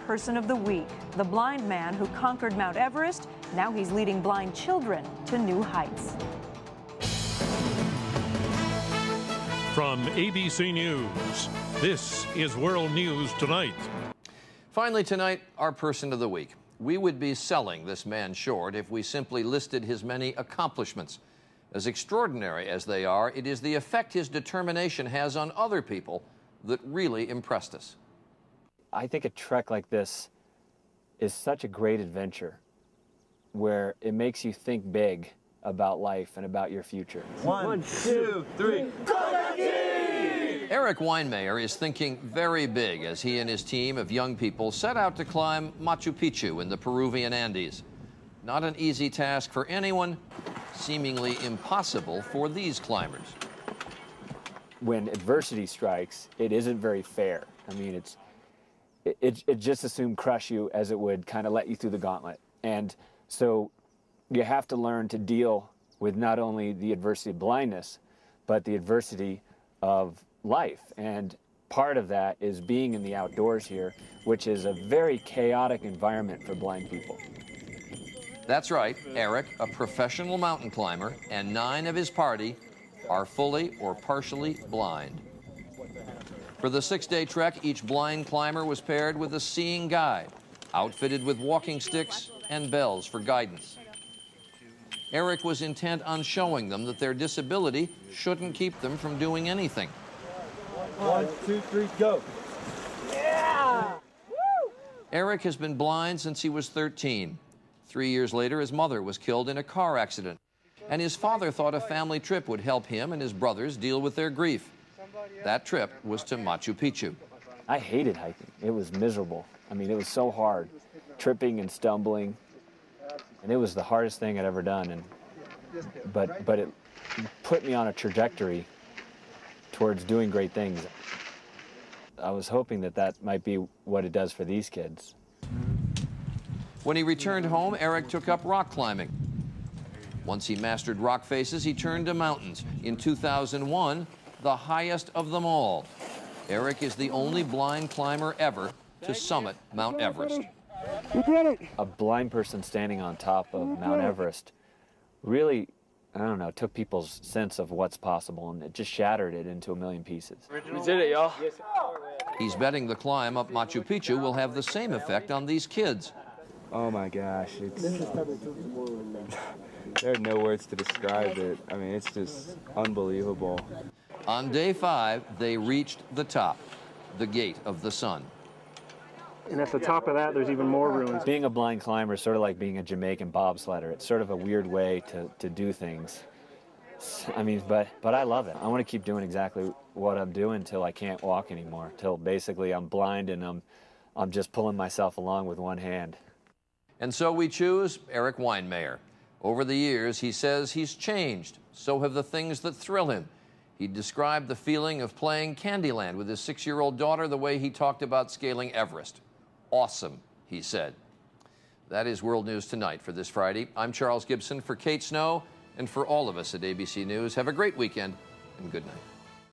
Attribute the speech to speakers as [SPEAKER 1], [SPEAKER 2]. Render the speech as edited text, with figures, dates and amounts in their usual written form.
[SPEAKER 1] Person of the Week, the blind man who conquered Mount Everest. Now he's leading blind children to new heights.
[SPEAKER 2] From ABC News, this is World News Tonight.
[SPEAKER 3] Finally tonight, our Person of the Week. We would be selling this man short if we simply listed his many accomplishments. As extraordinary as they are, it is the effect his determination has on other people that really impressed us.
[SPEAKER 4] I think a trek like this is such a great adventure where it makes you think big about life and about your future.
[SPEAKER 5] One, two, three, go!
[SPEAKER 3] Erik Weinmayer is thinking very big as he and his team of young people set out to climb Machu Picchu in the Peruvian Andes. Not an easy task for anyone, seemingly impossible for these climbers.
[SPEAKER 4] When adversity strikes, it isn't very fair. I mean, it just as soon crush you as it would kind of let you through the gauntlet. And so you have to learn to deal with not only the adversity of blindness, but the adversity of life. And part of that is being in the outdoors here, which is a very chaotic environment for blind people.
[SPEAKER 3] That's right, Erik, a professional mountain climber, and 9 of his party are fully or partially blind. For the 6-day trek, each blind climber was paired with a seeing guide, outfitted with walking sticks and bells for guidance. Erik was intent on showing them that their disability shouldn't keep them from doing anything.
[SPEAKER 5] 1, 2, 3, go.
[SPEAKER 4] Yeah!
[SPEAKER 3] Erik has been blind since he was 13. 3 years later, his mother was killed in a car accident, and his father thought a family trip would help him and his brothers deal with their grief. That trip was to Machu Picchu.
[SPEAKER 4] I hated hiking. It was miserable. I mean, it was so hard, tripping and stumbling, and it was the hardest thing I'd ever done. But it put me on a trajectory towards doing great things. I was hoping that might be what it does for these kids.
[SPEAKER 3] When he returned home, Erik took up rock climbing. Once he mastered rock faces, he turned to mountains. In 2001, the highest of them all. Erik is the only blind climber ever to summit Mount Everest.
[SPEAKER 4] A blind person standing on top of Mount Everest really, I don't know, took people's sense of what's possible, and it just shattered it into a million pieces.
[SPEAKER 5] We did it, y'all.
[SPEAKER 3] He's betting the climb up Machu Picchu will have the same effect on these kids.
[SPEAKER 6] Oh my gosh, there are no words to describe it. I mean, it's just unbelievable.
[SPEAKER 3] On day 5, they reached the top, the gate of the sun.
[SPEAKER 7] And at the top of that, there's even more ruins.
[SPEAKER 4] Being a blind climber is sort of like being a Jamaican bobsledder. It's sort of a weird way to do things. I mean, but I love it. I want to keep doing exactly what I'm doing till I can't walk anymore, till basically I'm blind and I'm just pulling myself along with one hand.
[SPEAKER 3] And so we choose Erik Weinmayer. Over the years, he says he's changed. So have the things that thrill him. He described the feeling of playing Candyland with his 6-year-old daughter the way he talked about scaling Everest. Awesome, he said. That is World News Tonight for this Friday. I'm Charles Gibson for Kate Snow, and for all of us at ABC News. Have a great weekend, and good night.